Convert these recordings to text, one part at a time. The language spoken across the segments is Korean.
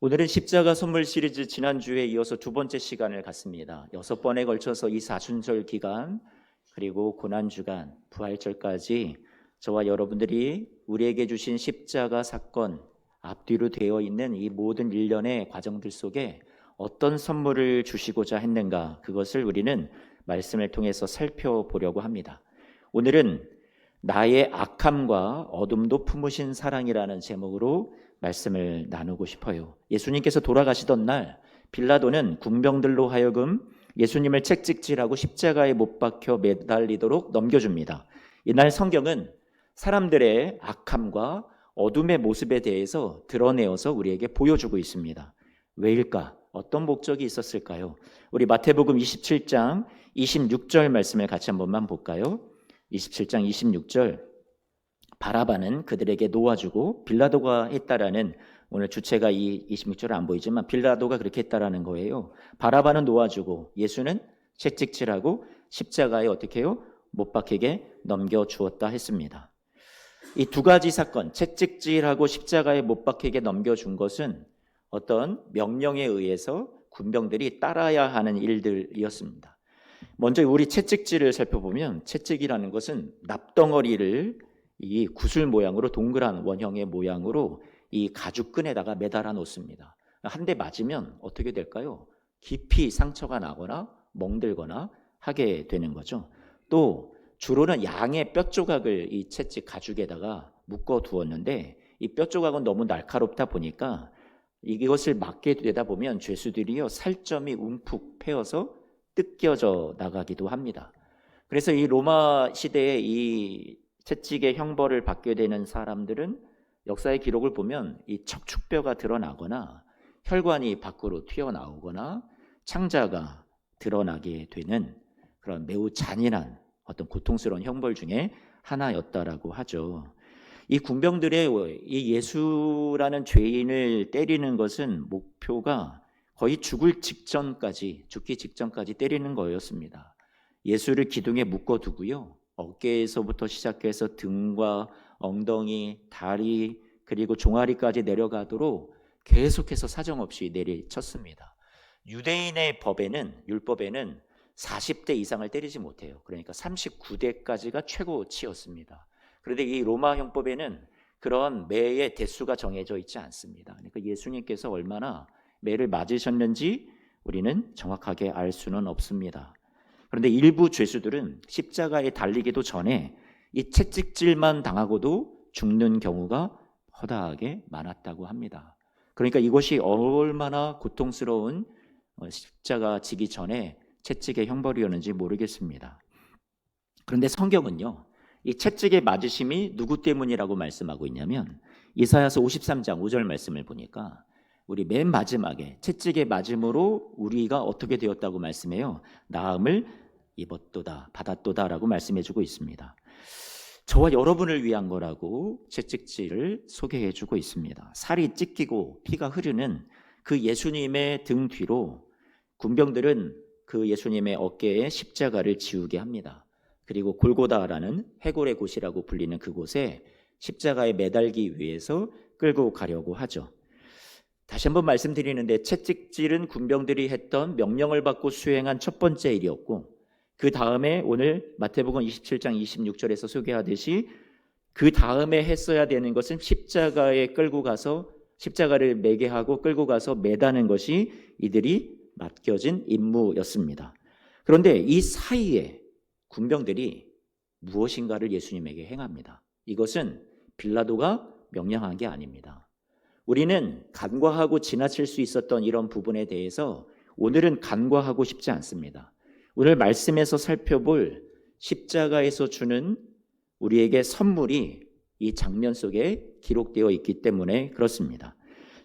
오늘은 십자가 선물 시리즈 지난주에 이어서 두 번째 시간을 갖습니다. 6번에 걸쳐서 이 사순절 기간 그리고 고난주간 부활절까지 저와 여러분들이 우리에게 주신 십자가 사건 앞뒤로 되어 있는 이 모든 일련의 과정들 속에 어떤 선물을 주시고자 했는가, 그것을 우리는 말씀을 통해서 살펴보려고 합니다. 오늘은 나의 악함과 어둠도 품으신 사랑이라는 제목으로 말씀을 나누고 싶어요. 예수님께서 돌아가시던 날 빌라도는 군병들로 하여금 예수님을 채찍질하고 십자가에 못 박혀 매달리도록 넘겨줍니다. 이날 성경은 사람들의 악함과 어둠의 모습에 대해서 드러내어서 우리에게 보여주고 있습니다. 왜일까? 어떤 목적이 있었을까요? 우리 마태복음 27장 26절 말씀을 같이 한 번만 볼까요? 27장 26절, 바라바는 그들에게 놓아주고, 빌라도가 했다라는, 오늘 주체가 이 26절은 안 보이지만 빌라도가 그렇게 했다라는 거예요. 바라바는 놓아주고 예수는 채찍질하고 십자가에 어떻게 해요? 못 박히게 넘겨주었다 했습니다. 이 두 가지 사건, 채찍질하고 십자가에 못 박히게 넘겨준 것은 어떤 명령에 의해서 군병들이 따라야 하는 일들이었습니다. 먼저 우리 채찍질을 살펴보면, 채찍이라는 것은 납덩어리를 이 구슬 모양으로, 동그란 원형의 모양으로 이 가죽끈에다가 매달아 놓습니다. 한 대 맞으면 어떻게 될까요? 깊이 상처가 나거나 멍들거나 하게 되는 거죠. 또 주로는 양의 뼈 조각을 이 채찍 가죽에다가 묶어 두었는데, 이 뼈 조각은 너무 날카롭다 보니까 이것을 맞게 되다 보면 죄수들이요, 살점이 움푹 패여서 뜯겨져 나가기도 합니다. 그래서 이 로마 시대에 이 채찍의 형벌을 받게 되는 사람들은 역사의 기록을 보면 이 척추뼈가 드러나거나 혈관이 밖으로 튀어나오거나 창자가 드러나게 되는 그런 매우 잔인한 어떤 고통스러운 형벌 중에 하나였다라고 하죠. 이 군병들의 이 예수라는 죄인을 때리는 것은 목표가 거의 죽기 직전까지 때리는 거였습니다. 예수를 기둥에 묶어두고요, 어깨에서부터 시작해서 등과 엉덩이, 다리, 그리고 종아리까지 내려가도록 계속해서 사정없이 내리쳤습니다. 유대인의 율법에는 40대 이상을 때리지 못해요. 그러니까 39대까지가 최고치였습니다. 그런데 이 로마 형법에는 그런 매의 대수가 정해져 있지 않습니다. 그러니까 예수님께서 얼마나 매를 맞으셨는지 우리는 정확하게 알 수는 없습니다. 그런데 일부 죄수들은 십자가에 달리기도 전에 이 채찍질만 당하고도 죽는 경우가 허다하게 많았다고 합니다. 그러니까 이것이 얼마나 고통스러운 십자가 지기 전에 채찍의 형벌이었는지 모르겠습니다. 그런데 성경은요, 이 채찍의 맞으심이 누구 때문이라고 말씀하고 있냐면, 이사야서 53장 5절 말씀을 보니까 우리 맨 마지막에 채찍의 맞음으로 우리가 어떻게 되었다고 말씀해요? 나음을 입었도다, 받았도다라고 말씀해주고 있습니다. 저와 여러분을 위한 거라고 채찍질을 소개해주고 있습니다. 살이 찢기고 피가 흐르는 그 예수님의 등 뒤로 군병들은 그 예수님의 어깨에 십자가를 지우게 합니다. 그리고 골고다라는 해골의 곳이라고 불리는 그곳에 십자가에 매달기 위해서 끌고 가려고 하죠. 다시 한번 말씀드리는데, 채찍질은 군병들이 했던 명령을 받고 수행한 첫 번째 일이었고, 그 다음에 오늘 마태복음 27장 26절에서 소개하듯이 그 다음에 했어야 되는 것은 십자가에 끌고 가서, 십자가를 매게 하고 끌고 가서 매다는 것이 이들이 맡겨진 임무였습니다. 그런데 이 사이에 군병들이 무엇인가를 예수님에게 행합니다. 이것은 빌라도가 명령한 게 아닙니다. 우리는 간과하고 지나칠 수 있었던 이런 부분에 대해서 오늘은 간과하고 싶지 않습니다. 오늘 말씀에서 살펴볼 십자가에서 주는 우리에게 선물이 이 장면 속에 기록되어 있기 때문에 그렇습니다.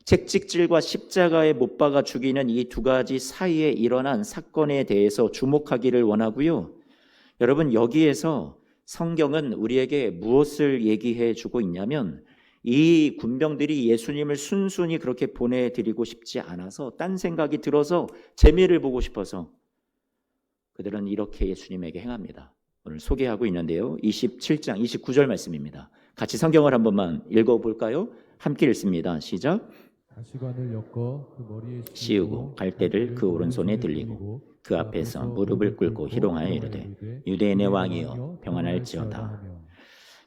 채찍질과 십자가에 못 박아 죽이는 이 두 가지 사이에 일어난 사건에 대해서 주목하기를 원하고요. 여러분, 여기에서 성경은 우리에게 무엇을 얘기해 주고 있냐면, 이 군병들이 예수님을 순순히 그렇게 보내드리고 싶지 않아서, 딴 생각이 들어서 재미를 보고 싶어서 그들은 이렇게 예수님에게 행합니다. 오늘 소개하고 있는데요, 27장 29절 말씀입니다. 같이 성경을 한 번만 읽어볼까요? 함께 읽습니다. 시작. 가시관을 엮어 그 머리에 씌우고 갈대를 그 오른손에 들리고 그 앞에서 무릎을 꿇고 희롱하여 이르되 유대인의 왕이여 평안할지어다.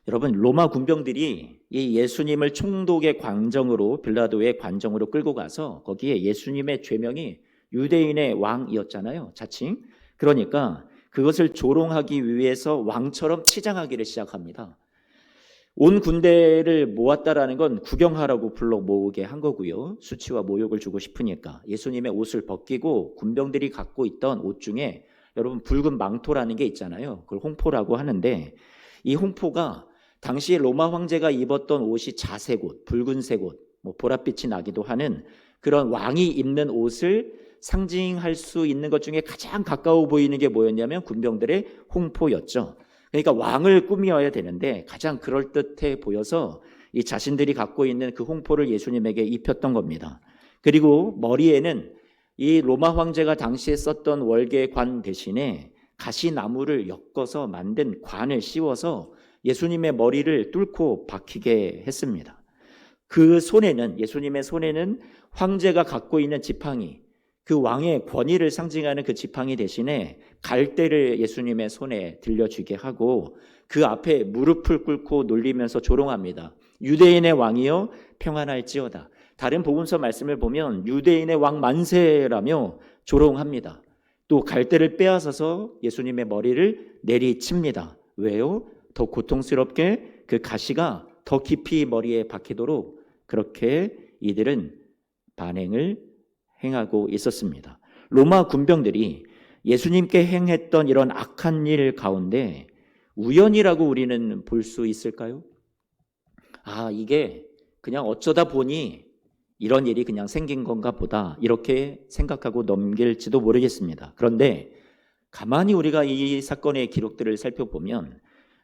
여러분, 로마 군병들이 이 예수님을 총독의 관정으로, 빌라도의 관정으로 끌고 가서 거기에 예수님의 죄명이 유대인의 왕이었잖아요, 자칭. 그러니까 그것을 조롱하기 위해서 왕처럼 치장하기를 시작합니다. 온 군대를 모았다라는 건 구경하라고 불러 모으게 한 거고요. 수치와 모욕을 주고 싶으니까 예수님의 옷을 벗기고 군병들이 갖고 있던 옷 중에 여러분 붉은 망토라는 게 있잖아요. 그걸 홍포라고 하는데 이 홍포가 당시 로마 황제가 입었던 옷이 자색 옷, 붉은색 옷, 보랏빛이 나기도 하는 그런 왕이 입는 옷을 상징할 수 있는 것 중에 가장 가까워 보이는 게 뭐였냐면 군병들의 홍포였죠. 그러니까 왕을 꾸미어야 되는데 가장 그럴듯해 보여서 이 자신들이 갖고 있는 그 홍포를 예수님에게 입혔던 겁니다. 그리고 머리에는 이 로마 황제가 당시에 썼던 월계관 대신에 가시나무를 엮어서 만든 관을 씌워서 예수님의 머리를 뚫고 박히게 했습니다. 그 손에는, 예수님의 손에는 황제가 갖고 있는 지팡이, 그 왕의 권위를 상징하는 그 지팡이 대신에 갈대를 예수님의 손에 들려주게 하고 그 앞에 무릎을 꿇고 놀리면서 조롱합니다. 유대인의 왕이여 평안할지어다. 다른 복음서 말씀을 보면 유대인의 왕 만세라며 조롱합니다. 또 갈대를 빼앗아서 예수님의 머리를 내리칩니다. 왜요? 더 고통스럽게 그 가시가 더 깊이 머리에 박히도록 그렇게 이들은 반행을 행하고 있었습니다. 로마 군병들이 예수님께 행했던 이런 악한 일 가운데 우연이라고 우리는 볼 수 있을까요? 이게 그냥 어쩌다 보니 이런 일이 그냥 생긴 건가 보다 이렇게 생각하고 넘길지도 모르겠습니다. 그런데 가만히 우리가 이 사건의 기록들을 살펴보면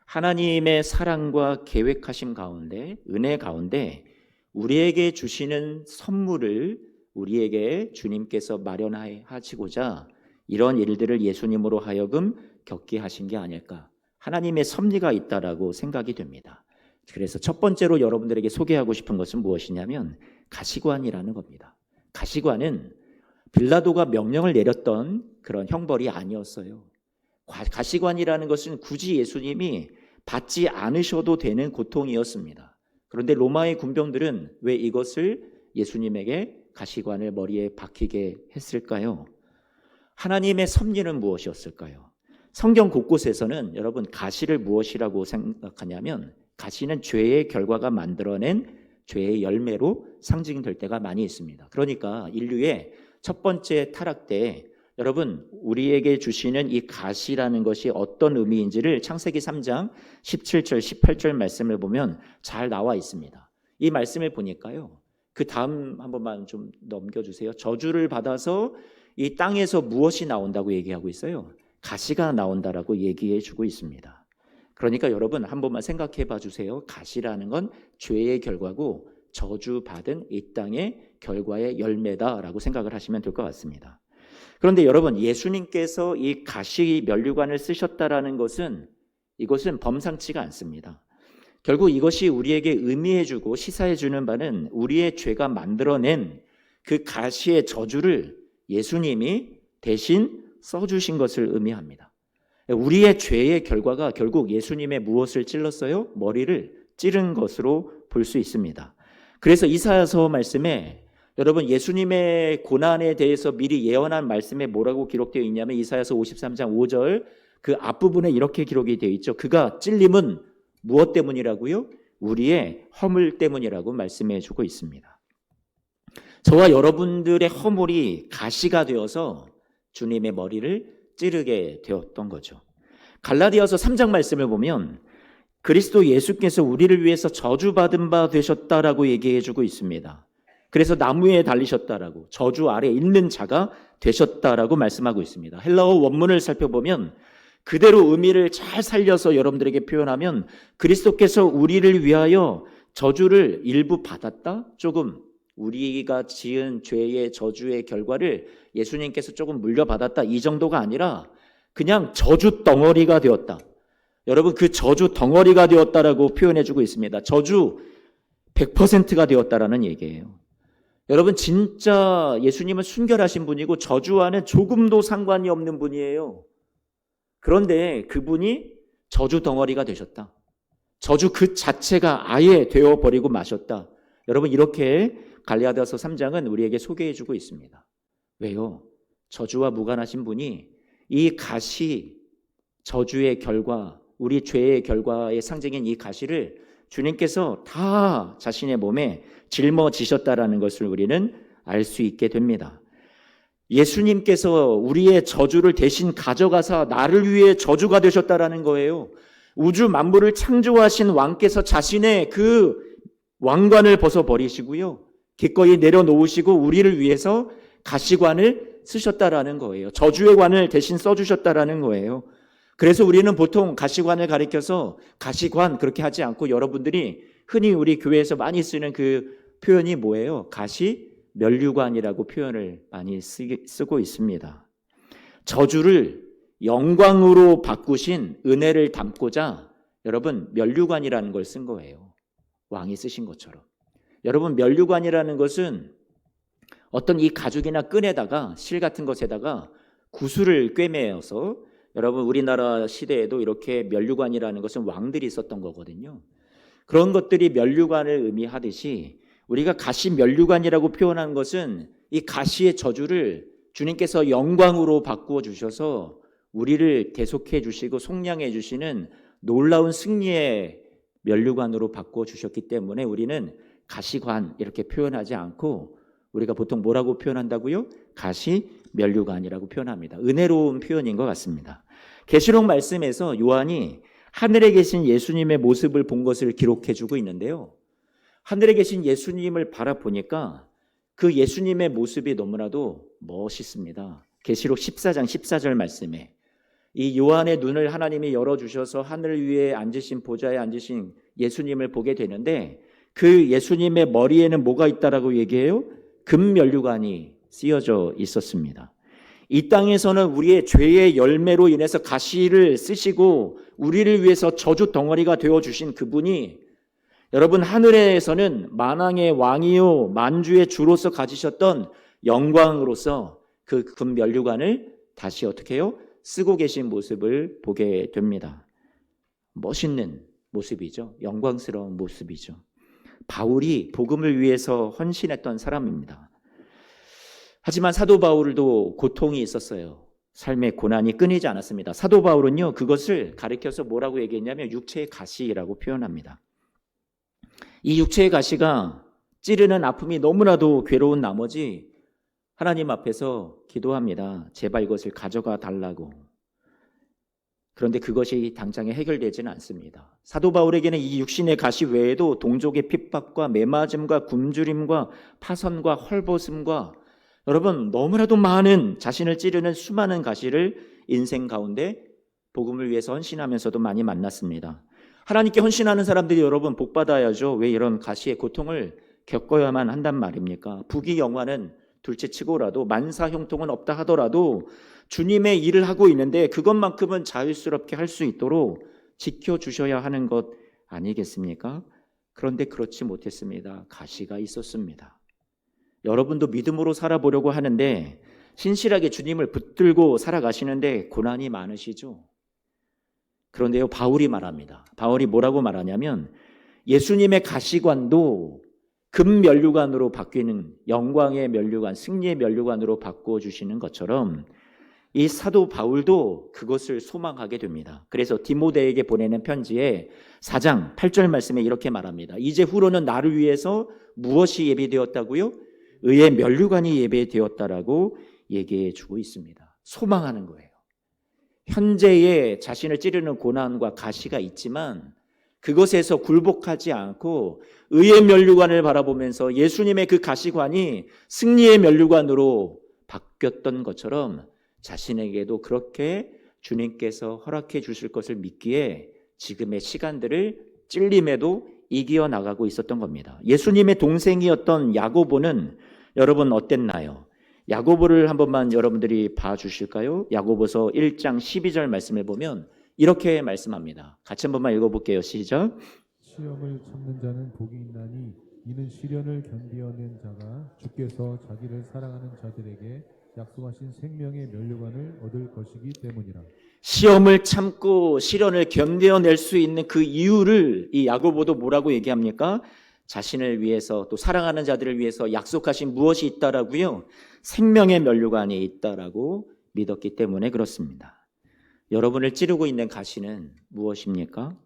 하나님의 사랑과 계획하심 가운데, 은혜 가운데 우리에게 주시는 선물을 우리에게 주님께서 마련하시고자 이런 일들을 예수님으로 하여금 겪게 하신 게 아닐까, 하나님의 섭리가 있다라고 생각이 됩니다. 그래서 첫 번째로 여러분들에게 소개하고 싶은 것은 무엇이냐면 가시관이라는 겁니다. 가시관은 빌라도가 명령을 내렸던 그런 형벌이 아니었어요. 가시관이라는 것은 굳이 예수님이 받지 않으셔도 되는 고통이었습니다. 그런데 로마의 군병들은 왜 이것을 예수님에게 가시관을 머리에 박히게 했을까요? 하나님의 섭리는 무엇이었을까요? 성경 곳곳에서는 여러분 가시를 무엇이라고 생각하냐면 가시는 죄의 결과가 만들어낸 죄의 열매로 상징될 때가 많이 있습니다. 그러니까 인류의 첫 번째 타락 때 여러분 우리에게 주시는 이 가시라는 것이 어떤 의미인지를 창세기 3장 17절 18절 말씀을 보면 잘 나와 있습니다. 이 말씀을 보니까요, 그 다음 한 번만 좀 넘겨주세요. 저주를 받아서 이 땅에서 무엇이 나온다고 얘기하고 있어요? 가시가 나온다라고 얘기해 주고 있습니다. 그러니까 여러분 한 번만 생각해 봐 주세요. 가시라는 건 죄의 결과고 저주받은 이 땅의 결과의 열매다라고 생각을 하시면 될 것 같습니다. 그런데 여러분 예수님께서 이 가시 면류관을 쓰셨다라는 것은 이것은 범상치가 않습니다. 결국 이것이 우리에게 의미해 주고 시사해 주는 바는 우리의 죄가 만들어낸 그 가시의 저주를 예수님이 대신 써주신 것을 의미합니다. 우리의 죄의 결과가 결국 예수님의 무엇을 찔렀어요? 머리를 찌른 것으로 볼 수 있습니다. 그래서 이사야서 말씀에 여러분 예수님의 고난에 대해서 미리 예언한 말씀에 뭐라고 기록되어 있냐면 이사야서 53장 5절 그 앞부분에 이렇게 기록이 되어 있죠. 그가 찔림은 무엇 때문이라고요? 우리의 허물 때문이라고 말씀해 주고 있습니다. 저와 여러분들의 허물이 가시가 되어서 주님의 머리를 찌르게 되었던 거죠. 갈라디아서 3장 말씀을 보면 그리스도 예수께서 우리를 위해서 저주받은 바 되셨다라고 얘기해 주고 있습니다. 그래서 나무에 달리셨다라고, 저주 아래 있는 자가 되셨다라고 말씀하고 있습니다. 헬라어 원문을 살펴보면 그대로 의미를 잘 살려서 여러분들에게 표현하면 그리스도께서 우리를 위하여 저주를 일부 받았다? 조금 우리가 지은 죄의 저주의 결과를 예수님께서 조금 물려받았다, 이 정도가 아니라 그냥 저주 덩어리가 되었다. 여러분 그 저주 덩어리가 되었다라고 표현해 주고 있습니다. 저주 100%가 되었다라는 얘기예요. 여러분 진짜 예수님은 순결하신 분이고 저주와는 조금도 상관이 없는 분이에요. 그런데 그분이 저주 덩어리가 되셨다. 저주 그 자체가 아예 되어버리고 마셨다. 여러분 이렇게 갈라디아서 3장은 우리에게 소개해주고 있습니다. 왜요? 저주와 무관하신 분이 이 가시, 저주의 결과, 우리 죄의 결과의 상징인 이 가시를 주님께서 다 자신의 몸에 짊어지셨다라는 것을 우리는 알 수 있게 됩니다. 예수님께서 우리의 저주를 대신 가져가사 나를 위해 저주가 되셨다라는 거예요. 우주 만물을 창조하신 왕께서 자신의 그 왕관을 벗어버리시고요. 기꺼이 내려놓으시고 우리를 위해서 가시관을 쓰셨다라는 거예요. 저주의 관을 대신 써주셨다라는 거예요. 그래서 우리는 보통 가시관을 가리켜서 가시관 그렇게 하지 않고 여러분들이 흔히 우리 교회에서 많이 쓰는 그 표현이 뭐예요? 가시 면류관이라고 표현을 많이 쓰고 있습니다. 저주를 영광으로 바꾸신 은혜를 담고자 여러분 면류관이라는 걸 쓴 거예요. 왕이 쓰신 것처럼. 여러분 면류관이라는 것은 어떤 이 가죽이나 끈에다가 실 같은 것에다가 구슬을 꿰매어서 여러분 우리나라 시대에도 이렇게 면류관이라는 것은 왕들이 썼던 거거든요. 그런 것들이 면류관을 의미하듯이 우리가 가시 면류관이라고 표현한 것은 이 가시의 저주를 주님께서 영광으로 바꾸어 주셔서 우리를 대속해 주시고 속량해 주시는 놀라운 승리의 면류관으로 바꾸어 주셨기 때문에 우리는 가시관 이렇게 표현하지 않고 우리가 보통 뭐라고 표현한다고요? 가시 면류관이라고 표현합니다. 은혜로운 표현인 것 같습니다. 계시록 말씀에서 요한이 하늘에 계신 예수님의 모습을 본 것을 기록해 주고 있는데요. 하늘에 계신 예수님을 바라보니까 그 예수님의 모습이 너무나도 멋있습니다. 계시록 14장 14절 말씀에 이 요한의 눈을 하나님이 열어주셔서 하늘 위에 앉으신 보좌에 앉으신 예수님을 보게 되는데 그 예수님의 머리에는 뭐가 있다라고 얘기해요? 금면류관이 쓰여져 있었습니다. 이 땅에서는 우리의 죄의 열매로 인해서 가시를 쓰시고 우리를 위해서 저주 덩어리가 되어주신 그분이 여러분 하늘에서는 만왕의 왕이요 만주의 주로서 가지셨던 영광으로서 그 금면류관을 다시 어떻게 해요? 쓰고 계신 모습을 보게 됩니다. 멋있는 모습이죠. 영광스러운 모습이죠. 바울이 복음을 위해서 헌신했던 사람입니다. 하지만 사도 바울도 고통이 있었어요. 삶의 고난이 끊이지 않았습니다. 사도 바울은요 그것을 가리켜서 뭐라고 얘기했냐면 육체의 가시라고 표현합니다. 이 육체의 가시가 찌르는 아픔이 너무나도 괴로운 나머지 하나님 앞에서 기도합니다. 제발 이것을 가져가 달라고. 그런데 그것이 당장에 해결되지는 않습니다. 사도 바울에게는 이 육신의 가시 외에도 동족의 핍박과 매맞음과 굶주림과 파선과 헐벗음과 여러분 너무나도 많은 자신을 찌르는 수많은 가시를 인생 가운데 복음을 위해서 헌신하면서도 많이 만났습니다. 하나님께 헌신하는 사람들이 여러분 복 받아야죠. 왜 이런 가시의 고통을 겪어야만 한단 말입니까? 부귀영화는 둘째치고라도 만사형통은 없다 하더라도 주님의 일을 하고 있는데 그것만큼은 자유스럽게 할 수 있도록 지켜주셔야 하는 것 아니겠습니까? 그런데 그렇지 못했습니다. 가시가 있었습니다. 여러분도 믿음으로 살아보려고 하는데 신실하게 주님을 붙들고 살아가시는데 고난이 많으시죠? 그런데요 바울이 말합니다. 바울이 뭐라고 말하냐면 예수님의 가시관도 금면류관으로 바뀌는 영광의 면류관, 승리의 면류관으로 바꾸어 주시는 것처럼 이 사도 바울도 그것을 소망하게 됩니다. 그래서 디모데에게 보내는 편지에 4장 8절 말씀에 이렇게 말합니다. 이제 후로는 나를 위해서 무엇이 예비되었다고요? 의의 면류관이 예배되었다라고 얘기해 주고 있습니다. 소망하는 거예요. 현재의 자신을 찌르는 고난과 가시가 있지만 그것에서 굴복하지 않고 의의 면류관을 바라보면서 예수님의 그 가시관이 승리의 면류관으로 바뀌었던 것처럼 자신에게도 그렇게 주님께서 허락해 주실 것을 믿기에 지금의 시간들을 찔림에도 이겨 나가고 있었던 겁니다. 예수님의 동생이었던 야고보는 여러분 어땠나요? 야고보를 한 번만 여러분들이 봐주실까요? 야고보서 1장 12절 말씀에 보면 이렇게 말씀합니다. 같이 한 번만 읽어볼게요. 시작. 시험을 참는 자는 복이 있나니 이는 시련을 견디어낸 자가 주께서 자기를 사랑하는 자들에게 약속하신 생명의 면류관을 얻을 것이기 때문이라. 시험을 참고 시련을 견뎌낼 수 있는 그 이유를 이 야고보도 뭐라고 얘기합니까? 자신을 위해서 또 사랑하는 자들을 위해서 약속하신 무엇이 있다라고요? 생명의 면류관이 있다라고 믿었기 때문에 그렇습니다. 여러분을 찌르고 있는 가시는 무엇입니까?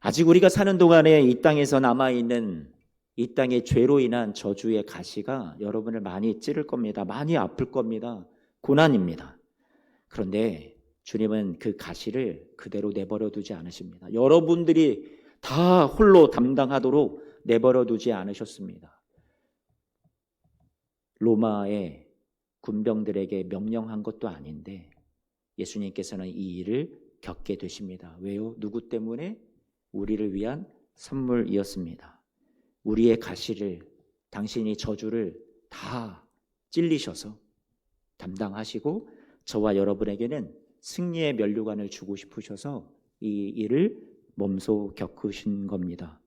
아직 우리가 사는 동안에 이 땅에서 남아있는 이 땅의 죄로 인한 저주의 가시가 여러분을 많이 찌를 겁니다. 많이 아플 겁니다. 고난입니다. 그런데 주님은 그 가시를 그대로 내버려 두지 않으십니다. 여러분들이 다 홀로 담당하도록 내버려 두지 않으셨습니다. 로마의 군병들에게 명령한 것도 아닌데 예수님께서는 이 일을 겪게 되십니다. 왜요? 누구 때문에? 우리를 위한 선물이었습니다. 우리의 가시를, 당신이 저주를 다 찔리셔서 담당하시고 저와 여러분에게는 승리의 면류관을 주고 싶으셔서 이 일을 몸소 겪으신 겁니다.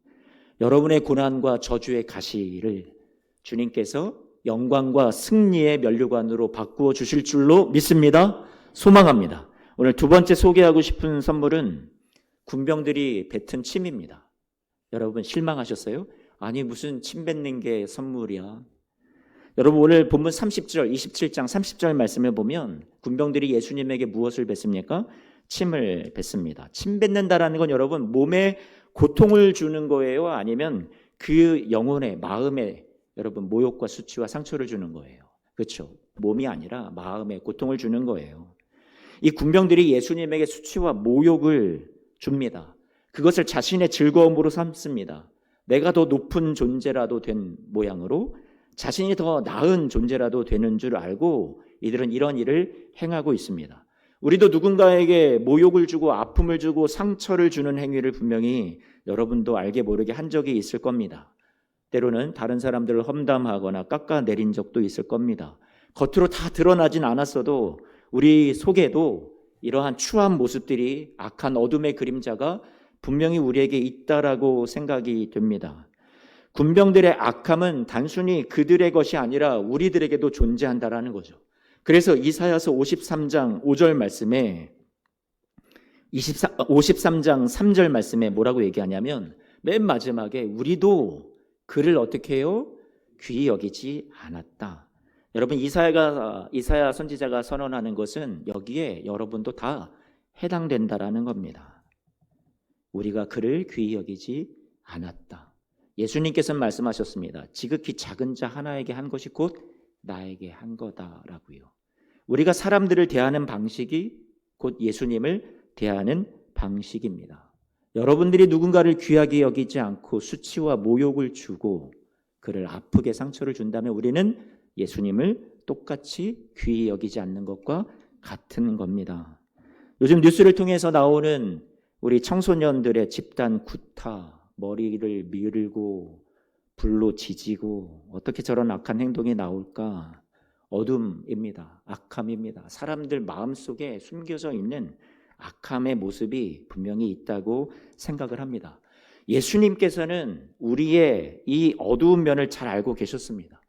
여러분의 고난과 저주의 가시를 주님께서 영광과 승리의 면류관으로 바꾸어 주실 줄로 믿습니다. 소망합니다. 오늘 두 번째 소개하고 싶은 선물은 군병들이 뱉은 침입니다. 여러분 실망하셨어요? 아니 무슨 침 뱉는 게 선물이야. 여러분 오늘 본문 30절 27장 30절 말씀을 보면 군병들이 예수님에게 무엇을 뱉습니까? 침을 뱉습니다. 침 뱉는다라는 건 여러분 몸에 고통을 주는 거예요? 아니면 그 영혼의 마음에 여러분 모욕과 수치와 상처를 주는 거예요. 그렇죠? 몸이 아니라 마음에 고통을 주는 거예요. 이 군병들이 예수님에게 수치와 모욕을 줍니다. 그것을 자신의 즐거움으로 삼습니다. 내가 더 높은 존재라도 된 모양으로 자신이 더 나은 존재라도 되는 줄 알고 이들은 이런 일을 행하고 있습니다. 우리도 누군가에게 모욕을 주고 아픔을 주고 상처를 주는 행위를 분명히 여러분도 알게 모르게 한 적이 있을 겁니다. 때로는 다른 사람들을 험담하거나 깎아내린 적도 있을 겁니다. 겉으로 다 드러나진 않았어도 우리 속에도 이러한 추한 모습들이 악한 어둠의 그림자가 분명히 우리에게 있다라고 생각이 됩니다. 군병들의 악함은 단순히 그들의 것이 아니라 우리들에게도 존재한다라는 거죠. 그래서 이사야서 53장 5절 말씀에 53장 3절 말씀에 뭐라고 얘기하냐면 맨 마지막에 우리도 그를 어떻게 해요? 귀히 여기지 않았다. 여러분 이사야 선지자가 선언하는 것은 여기에 여러분도 다 해당된다라는 겁니다. 우리가 그를 귀히 여기지 않았다. 예수님께서는 말씀하셨습니다. 지극히 작은 자 하나에게 한 것이 곧 나에게 한 거다라고요. 우리가 사람들을 대하는 방식이 곧 예수님을 대하는 방식입니다. 여러분들이 누군가를 귀하게 여기지 않고 수치와 모욕을 주고 그를 아프게 상처를 준다면 우리는 예수님을 똑같이 귀히 여기지 않는 것과 같은 겁니다. 요즘 뉴스를 통해서 나오는 우리 청소년들의 집단 구타, 머리를 밀고 불로 지지고 어떻게 저런 악한 행동이 나올까? 어둠입니다. 악함입니다. 사람들 마음속에 숨겨져 있는 악함의 모습이 분명히 있다고 생각을 합니다. 예수님께서는 우리의 이 어두운 면을 잘 알고 계셨습니다.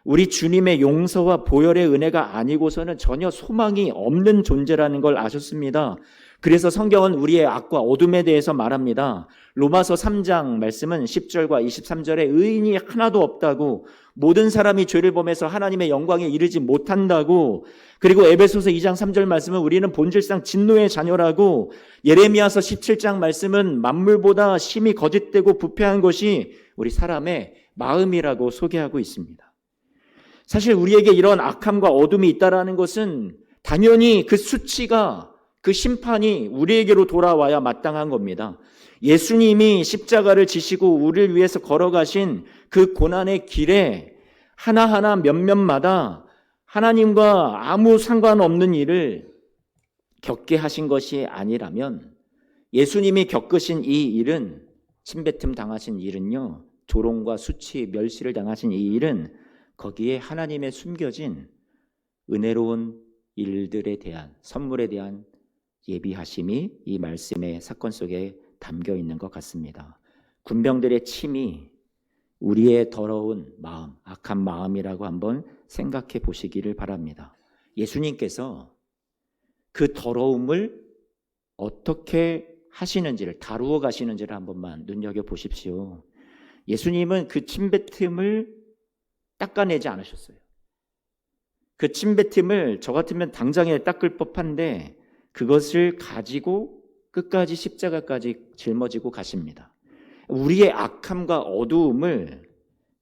우리 주님의 용서와 보혈의 은혜가 아니고서는 전혀 소망이 없는 존재라는 걸 아셨습니다. 그래서 성경은 우리의 악과 어둠에 대해서 말합니다. 로마서 3장 말씀은 10절과 23절에 의인이 하나도 없다고, 모든 사람이 죄를 범해서 하나님의 영광에 이르지 못한다고, 그리고 에베소서 2장 3절 말씀은 우리는 본질상 진노의 자녀라고, 예레미야서 17장 말씀은 만물보다 심히 거짓되고 부패한 것이 우리 사람의 마음이라고 소개하고 있습니다. 사실 우리에게 이런 악함과 어둠이 있다라는 것은 당연히 그 수치가, 그 심판이 우리에게로 돌아와야 마땅한 겁니다. 예수님이 십자가를 지시고 우리를 위해서 걸어가신 그 고난의 길에 하나하나 몇몇마다 하나님과 아무 상관없는 일을 겪게 하신 것이 아니라면, 예수님이 겪으신 이 일은, 침뱉음 당하신 일은요, 조롱과 수치, 멸시를 당하신 이 일은 거기에 하나님의 숨겨진 은혜로운 일들에 대한, 선물에 대한 예비하심이 이 말씀의 사건 속에 담겨 있는 것 같습니다. 군병들의 침이 우리의 더러운 마음, 악한 마음이라고 한번 생각해 보시기를 바랍니다. 예수님께서 그 더러움을 어떻게 하시는지를, 다루어 가시는지를 한 번만 눈여겨 보십시오. 예수님은 그 침뱉음을 닦아내지 않으셨어요. 그 침뱉음을 저 같으면 당장에 닦을 법한데 그것을 가지고 끝까지 십자가까지 짊어지고 가십니다. 우리의 악함과 어두움을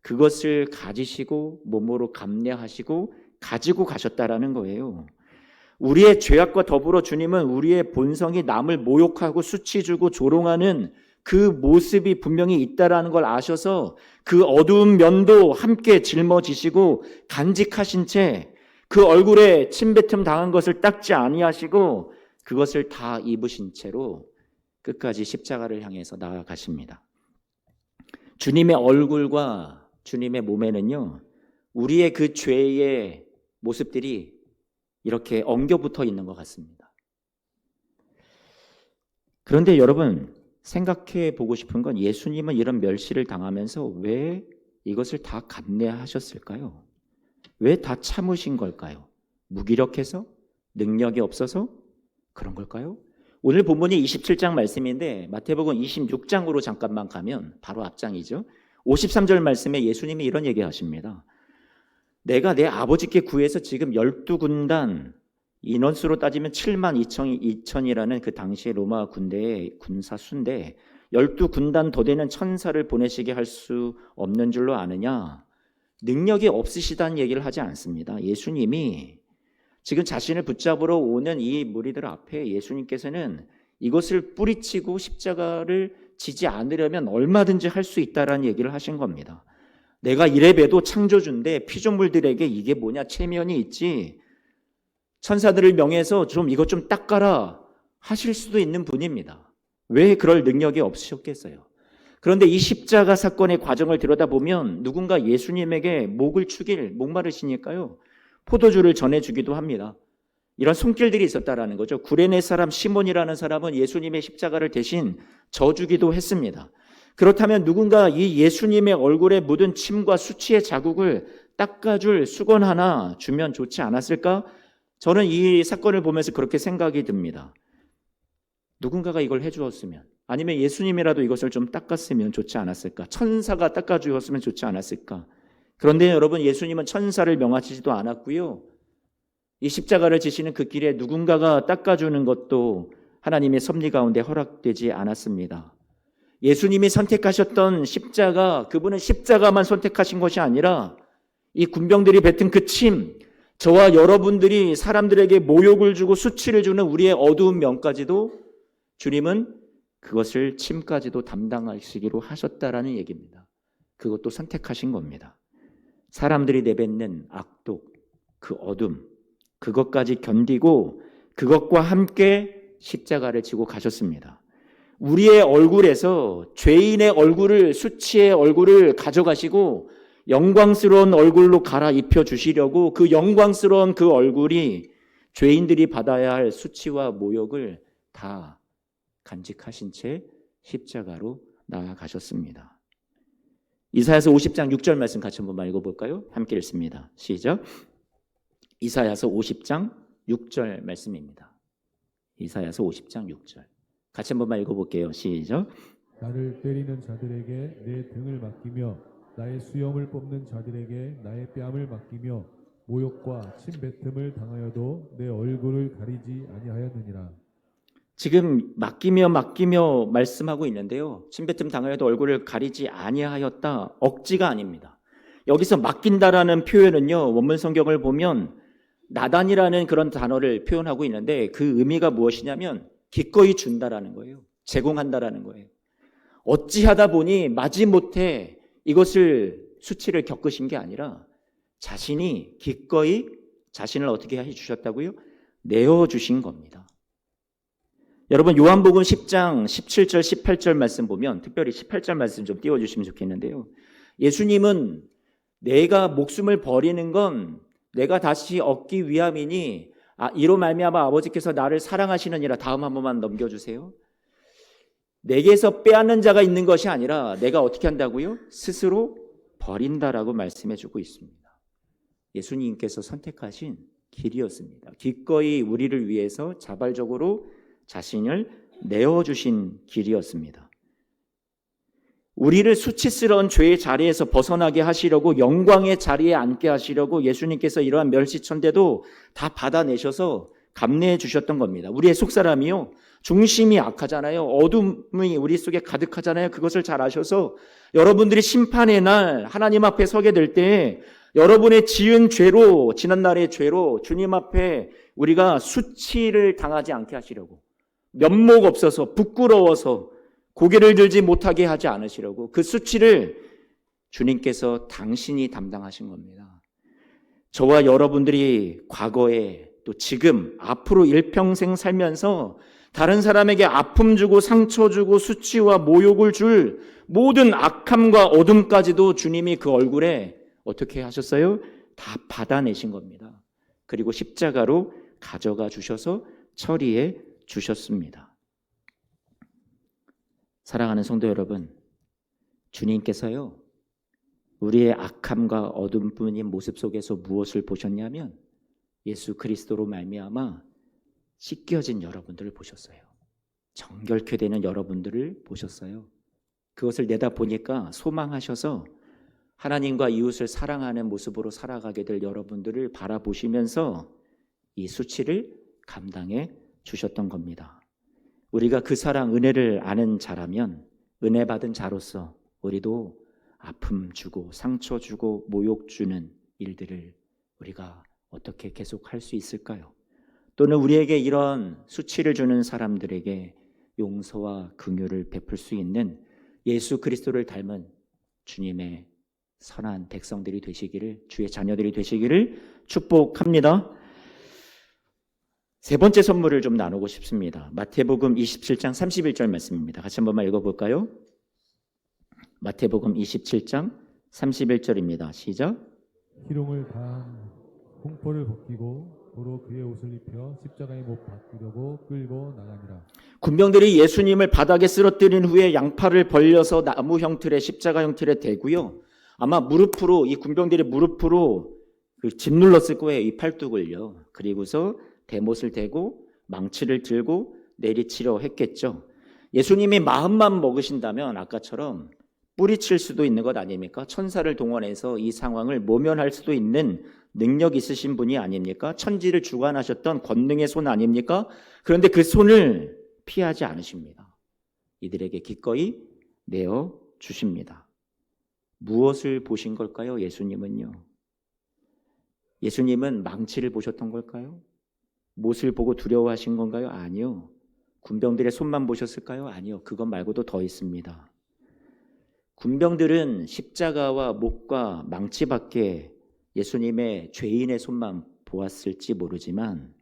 그것을 가지시고 몸으로 감내하시고 가지고 가셨다라는 거예요. 우리의 죄악과 더불어 주님은 우리의 본성이 남을 모욕하고 수치주고 조롱하는 그 모습이 분명히 있다라는 걸 아셔서 그 어두운 면도 함께 짊어지시고 간직하신 채 그 얼굴에 침뱉음 당한 것을 닦지 아니하시고 그것을 다 입으신 채로 끝까지 십자가를 향해서 나아가십니다. 주님의 얼굴과 주님의 몸에는요, 우리의 그 죄의 모습들이 이렇게 엉겨붙어 있는 것 같습니다. 그런데 여러분, 생각해 보고 싶은 건 예수님은 이런 멸시를 당하면서 왜 이것을 다 감내하셨을까요? 왜 다 참으신 걸까요? 무기력해서? 능력이 없어서? 그런 걸까요? 오늘 본문이 27장 말씀인데 마태복음 26장으로 잠깐만 가면 바로 앞장이죠. 53절 말씀에 예수님이 이런 얘기하십니다. 내가 내 아버지께 구해서 지금 12군단, 인원수로 따지면 7만 2천이라는 그 당시의 로마 군대의 군사 수인데 12군단 더 되는 천사를 보내시게 할 수 없는 줄로 아느냐? 능력이 없으시다는 얘기를 하지 않습니다. 예수님이 지금 자신을 붙잡으러 오는 이 무리들 앞에 예수님께서는 이것을 뿌리치고 십자가를 지지 않으려면 얼마든지 할 수 있다라는 얘기를 하신 겁니다. 내가 이래봬도 창조주인데 피조물들에게 이게 뭐냐, 체면이 있지, 천사들을 명해서 좀 이것 좀 닦아라 하실 수도 있는 분입니다. 왜 그럴 능력이 없으셨겠어요? 그런데 이 십자가 사건의 과정을 들여다보면 누군가 예수님에게 목을 축일, 목마르시니까요, 포도주를 전해주기도 합니다. 이런 손길들이 있었다라는 거죠. 구레네 사람 시몬이라는 사람은 예수님의 십자가를 대신 져주기도 했습니다. 그렇다면 누군가 이 예수님의 얼굴에 묻은 침과 수치의 자국을 닦아줄 수건 하나 주면 좋지 않았을까? 저는 이 사건을 보면서 그렇게 생각이 듭니다. 누군가가 이걸 해주었으면, 아니면 예수님이라도 이것을 좀 닦았으면 좋지 않았을까? 천사가 닦아주었으면 좋지 않았을까? 그런데 여러분, 예수님은 천사를 명하시지도 않았고요, 이 십자가를 지시는 그 길에 누군가가 닦아주는 것도 하나님의 섭리 가운데 허락되지 않았습니다. 예수님이 선택하셨던 십자가, 그분은 십자가만 선택하신 것이 아니라 이 군병들이 뱉은 그 침, 저와 여러분들이 사람들에게 모욕을 주고 수치를 주는 우리의 어두운 면까지도 주님은 그것을 침까지도 담당하시기로 하셨다라는 얘기입니다. 그것도 선택하신 겁니다. 사람들이 내뱉는 악독, 그 어둠, 그것까지 견디고 그것과 함께 십자가를 지고 가셨습니다. 우리의 얼굴에서 죄인의 얼굴을, 수치의 얼굴을 가져가시고 영광스러운 얼굴로 갈아입혀 주시려고 그 영광스러운 그 얼굴이 죄인들이 받아야 할 수치와 모욕을 다 간직하신 채 십자가로 나아가셨습니다. 이사야서 50장 6절 말씀 같이 한번 읽어볼까요? 함께 읽습니다. 시작. 이사야서 50장 6절 말씀입니다. 이사야서 50장 6절 같이 한번 읽어볼게요. 시작. 나를 때리는 자들에게 내 등을 맡기며 나의 수염을 뽑는 자들에게 나의 뺨을 맡기며 모욕과 침뱉음을 당하여도 내 얼굴을 가리지 아니하였느니라. 지금 맡기며 말씀하고 있는데요, 침뱉음 당하여도 얼굴을 가리지 아니하였다, 억지가 아닙니다. 여기서 맡긴다라는 표현은요, 원문 성경을 보면 나단이라는 그런 단어를 표현하고 있는데 그 의미가 무엇이냐면 기꺼이 준다라는 거예요. 제공한다라는 거예요. 어찌하다 보니 마지못해 이것을 수치를 겪으신 게 아니라 자신이 기꺼이 자신을 어떻게 해주셨다고요? 내어주신 겁니다. 여러분, 요한복음 10장 17절 18절 말씀 보면, 특별히 18절 말씀 좀 띄워주시면 좋겠는데요, 예수님은 내가 목숨을 버리는 건 내가 다시 얻기 위함이니 이로 말미암아 아버지께서 나를 사랑하시느니라. 다음 한 번만 넘겨주세요. 내게서 빼앗는 자가 있는 것이 아니라 내가 어떻게 한다고요? 스스로 버린다라고 말씀해 주고 있습니다. 예수님께서 선택하신 길이었습니다. 기꺼이 우리를 위해서 자발적으로 자신을 내어주신 길이었습니다. 우리를 수치스러운 죄의 자리에서 벗어나게 하시려고, 영광의 자리에 앉게 하시려고 예수님께서 이러한 멸시천대도 다 받아내셔서 감내해 주셨던 겁니다. 우리의 속사람이요, 중심이 악하잖아요. 어둠이 우리 속에 가득하잖아요. 그것을 잘 아셔서 여러분들이 심판의 날 하나님 앞에 서게 될 때 여러분의 지은 죄로, 지난날의 죄로 주님 앞에 우리가 수치를 당하지 않게 하시려고, 면목 없어서 부끄러워서 고개를 들지 못하게 하지 않으시려고 그 수치를 주님께서 당신이 담당하신 겁니다. 저와 여러분들이 과거에 또 지금 앞으로 일평생 살면서 다른 사람에게 아픔 주고 상처 주고 수치와 모욕을 줄 모든 악함과 어둠까지도 주님이 그 얼굴에 어떻게 하셨어요? 다 받아내신 겁니다. 그리고 십자가로 가져가 주셔서 처리해 주셨습니다. 사랑하는 성도 여러분, 주님께서요, 우리의 악함과 어둠뿐인 모습 속에서 무엇을 보셨냐면 예수 그리스도로 말미암아 씻겨진 여러분들을 보셨어요. 정결케 되는 여러분들을 보셨어요. 그것을 내다보니까 소망하셔서 하나님과 이웃을 사랑하는 모습으로 살아가게 될 여러분들을 바라보시면서 이 수치를 감당해 주셨던 겁니다. 우리가 그 사랑, 은혜를 아는 자라면, 은혜 받은 자로서 우리도 아픔 주고 상처 주고 모욕 주는 일들을 우리가 어떻게 계속 할 수 있을까요? 또는 우리에게 이런 수치를 주는 사람들에게 용서와 긍휼을 베풀 수 있는 예수 그리스도를 닮은 주님의 선한 백성들이 되시기를, 주의 자녀들이 되시기를 축복합니다. 세 번째 선물을 좀 나누고 싶습니다. 마태복음 27장 31절 말씀입니다. 같이 한번만 읽어볼까요? 마태복음 27장 31절입니다. 시작. 희롱을 당한 홍포를 벗기고 도로 그의 옷을 입혀 십자가에 못 박으려고 끌고 나가니라. 군병들이 예수님을 바닥에 쓰러뜨린 후에 양팔을 벌려서 나무 형틀에, 십자가 형틀에 대고요, 아마 무릎으로, 이 군병들이 무릎으로 집 눌렀을 거예요. 이 팔뚝을요. 그리고서 대못을 대고 망치를 들고 내리치려 했겠죠. 예수님이 마음만 먹으신다면 아까처럼 뿌리칠 수도 있는 것 아닙니까? 천사를 동원해서 이 상황을 모면할 수도 있는 능력 있으신 분이 아닙니까? 천지를 주관하셨던 권능의 손 아닙니까? 그런데 그 손을 피하지 않으십니다. 이들에게 기꺼이 내어 주십니다. 무엇을 보신 걸까요? 예수님은요. 예수님은 망치를 보셨던 걸까요? 못을 보고 두려워하신 건가요? 아니요. 군병들의 손만 보셨을까요? 아니요. 그것 말고도 더 있습니다. 군병들은 십자가와 못과 망치밖에 예수님의 죄인의 손만 보았을지 모르지만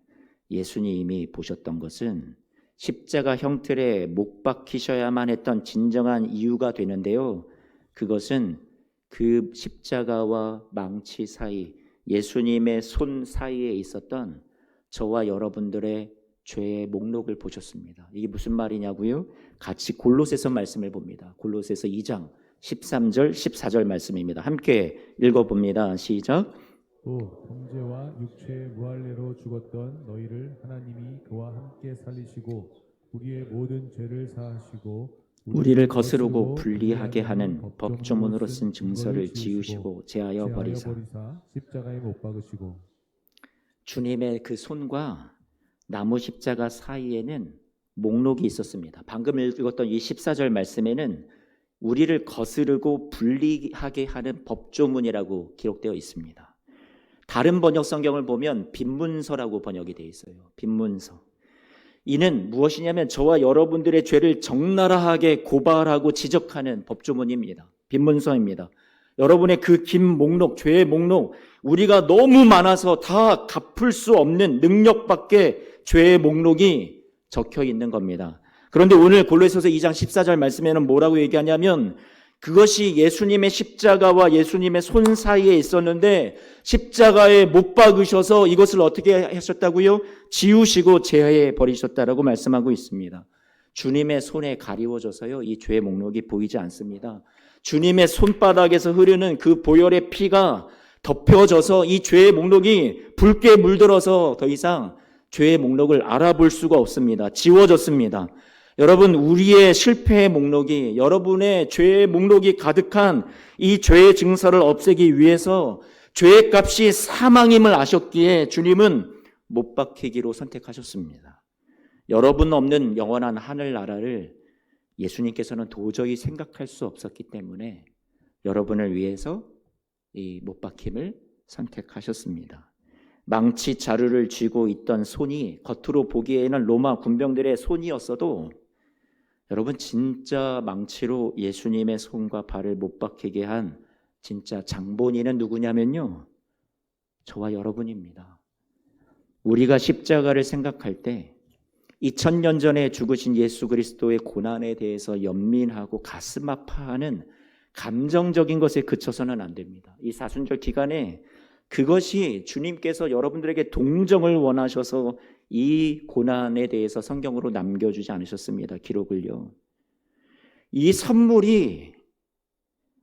예수님이 보셨던 것은 십자가 형틀에 못 박히셔야만 했던 진정한 이유가 되는데요. 그것은 그 십자가와 망치 사이, 예수님의 손 사이에 있었던 저와 여러분들의 죄의 목록을 보셨습니다. 이게 무슨 말이냐고요? 같이 골로새서 말씀을 봅니다. 골로새서 2장 13절 14절 말씀입니다. 함께 읽어봅니다. 시작. 또 범죄와 육체의 무할례로 죽었던 너희를 하나님이 그와 함께 살리시고 우리의 모든 죄를 사하시고 우리를 거스르고 불리하게 하는 법조문으로 쓴 증서를 지우시고 제하여 버리사 십자가에 못 박으시고. 주님의 그 손과 나무 십자가 사이에는 목록이 있었습니다. 방금 읽었던 이 14절 말씀에는 우리를 거스르고 불리하게 하는 법조문이라고 기록되어 있습니다. 다른 번역 성경을 보면 빈문서라고 번역이 되어 있어요. 빈문서. 이는 무엇이냐면 저와 여러분들의 죄를 적나라하게 고발하고 지적하는 법조문입니다. 빈문서입니다. 여러분의 그 긴 목록, 죄의 목록, 우리가 너무 많아서 다 갚을 수 없는 능력 밖에 죄의 목록이 적혀 있는 겁니다. 그런데 오늘 골로새서 2장 14절 말씀에는 뭐라고 얘기하냐면 그것이 예수님의 십자가와 예수님의 손 사이에 있었는데 십자가에 못 박으셔서 이것을 어떻게 하셨다고요? 지우시고 제하해 버리셨다라고 말씀하고 있습니다. 주님의 손에 가리워져서요, 이 죄의 목록이 보이지 않습니다. 주님의 손바닥에서 흐르는 그 보혈의 피가 덮여져서 이 죄의 목록이 붉게 물들어서 더 이상 죄의 목록을 알아볼 수가 없습니다. 지워졌습니다. 여러분, 우리의 실패의 목록이, 여러분의 죄의 목록이 가득한 이 죄의 증서를 없애기 위해서 죄의 값이 사망임을 아셨기에 주님은 못 박히기로 선택하셨습니다. 여러분 없는 영원한 하늘나라를 예수님께서는 도저히 생각할 수 없었기 때문에 여러분을 위해서 이 못 박힘을 선택하셨습니다. 망치 자루를 쥐고 있던 손이 겉으로 보기에는 로마 군병들의 손이었어도 여러분, 진짜 망치로 예수님의 손과 발을 못 박히게 한 진짜 장본인은 누구냐면요, 저와 여러분입니다. 우리가 십자가를 생각할 때 2000년 전에 죽으신 예수 그리스도의 고난에 대해서 연민하고 가슴 아파하는 감정적인 것에 그쳐서는 안 됩니다. 이 사순절 기간에 그것이 주님께서 여러분들에게 동정을 원하셔서 이 고난에 대해서 성경으로 남겨주지 않으셨습니다. 기록을요. 이 선물이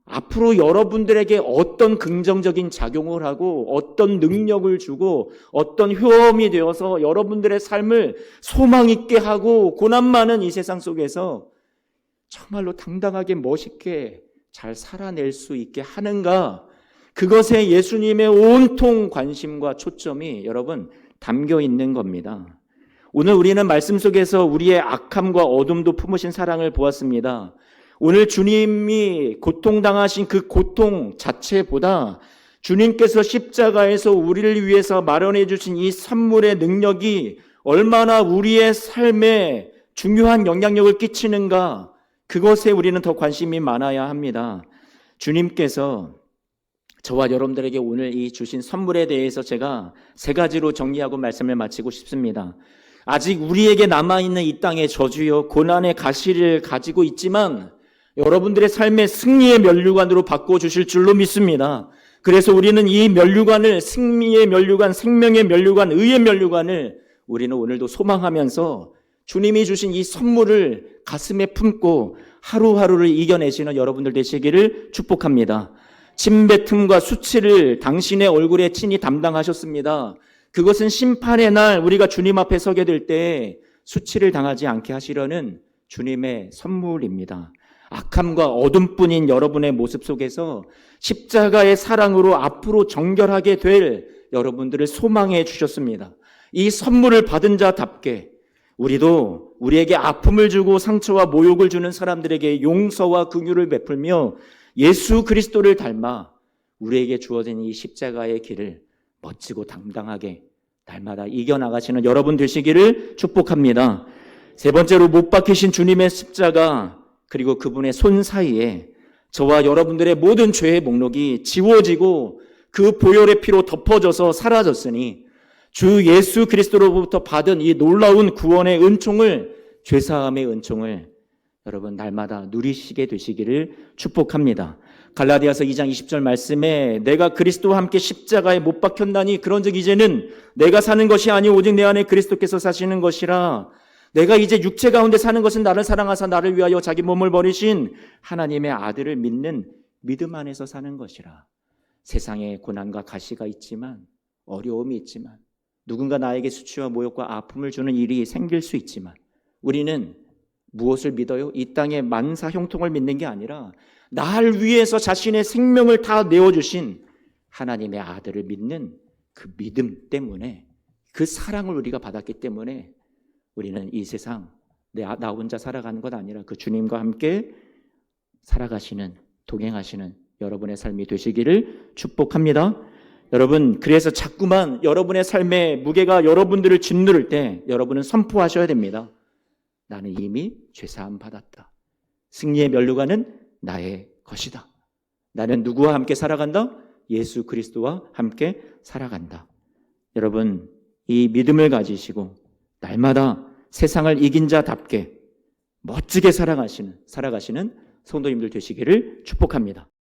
앞으로 여러분들에게 어떤 긍정적인 작용을 하고 어떤 능력을 주고 어떤 효험이 되어서 여러분들의 삶을 소망 있게 하고 고난 많은 이 세상 속에서 정말로 당당하게 멋있게 잘 살아낼 수 있게 하는가, 그것에 예수님의 온통 관심과 초점이 여러분 담겨 있는 겁니다. 오늘 우리는 말씀 속에서 우리의 악함과 어둠도 품으신 사랑을 보았습니다. 오늘 주님이 고통당하신 그 고통 자체보다 주님께서 십자가에서 우리를 위해서 마련해 주신 이 선물의 능력이 얼마나 우리의 삶에 중요한 영향력을 끼치는가, 그것에 우리는 더 관심이 많아야 합니다. 주님께서 저와 여러분들에게 오늘 이 주신 선물에 대해서 제가 3가지로 정리하고 말씀을 마치고 싶습니다. 아직 우리에게 남아있는 이 땅의 저주요 고난의 가시를 가지고 있지만 여러분들의 삶의 승리의 면류관으로 바꿔주실 줄로 믿습니다. 그래서 우리는 이 면류관을, 승리의 면류관, 생명의 면류관, 의의 면류관을 우리는 오늘도 소망하면서 주님이 주신 이 선물을 가슴에 품고 하루하루를 이겨내시는 여러분들 되시기를 축복합니다. 침뱉음과 수치를 당신의 얼굴에 친히 담당하셨습니다. 그것은 심판의 날 우리가 주님 앞에 서게 될 때 수치를 당하지 않게 하시려는 주님의 선물입니다. 악함과 어둠뿐인 여러분의 모습 속에서 십자가의 사랑으로 앞으로 정결하게 될 여러분들을 소망해 주셨습니다. 이 선물을 받은 자답게 우리도 우리에게 아픔을 주고 상처와 모욕을 주는 사람들에게 용서와 긍휼을 베풀며 예수 그리스도를 닮아 우리에게 주어진 이 십자가의 길을 멋지고 당당하게 날마다 이겨나가시는 여러분 되시기를 축복합니다. 3번째로 못 박히신 주님의 십자가, 그리고 그분의 손 사이에 저와 여러분들의 모든 죄의 목록이 지워지고 그 보혈의 피로 덮어져서 사라졌으니 주 예수 그리스도로부터 받은 이 놀라운 구원의 은총을, 죄사함의 은총을 여러분 날마다 누리시게 되시기를 축복합니다. 갈라디아서 2장 20절 말씀에 내가 그리스도와 함께 십자가에 못 박혔나니 그런즉 이제는 내가 사는 것이 아니 오직 내 안에 그리스도께서 사시는 것이라. 내가 이제 육체 가운데 사는 것은 나를 사랑하사 나를 위하여 자기 몸을 버리신 하나님의 아들을 믿는 믿음 안에서 사는 것이라. 세상에 고난과 가시가 있지만, 어려움이 있지만, 누군가 나에게 수치와 모욕과 아픔을 주는 일이 생길 수 있지만 우리는 무엇을 믿어요? 이 땅의 만사 형통을 믿는 게 아니라 날 위해서 자신의 생명을 다 내어주신 하나님의 아들을 믿는 그 믿음 때문에, 그 사랑을 우리가 받았기 때문에 우리는 이 세상 나 혼자 살아가는 것 아니라 그 주님과 함께 살아가시는, 동행하시는 여러분의 삶이 되시기를 축복합니다. 여러분, 그래서 자꾸만 여러분의 삶의 무게가 여러분들을 짓누를 때 여러분은 선포하셔야 됩니다. 나는 이미 죄사함 받았다. 승리의 면류관은 나의 것이다. 나는 누구와 함께 살아간다? 예수 그리스도와 함께 살아간다. 여러분, 이 믿음을 가지시고 날마다 세상을 이긴 자답게 멋지게 살아가시는 성도님들 되시기를 축복합니다.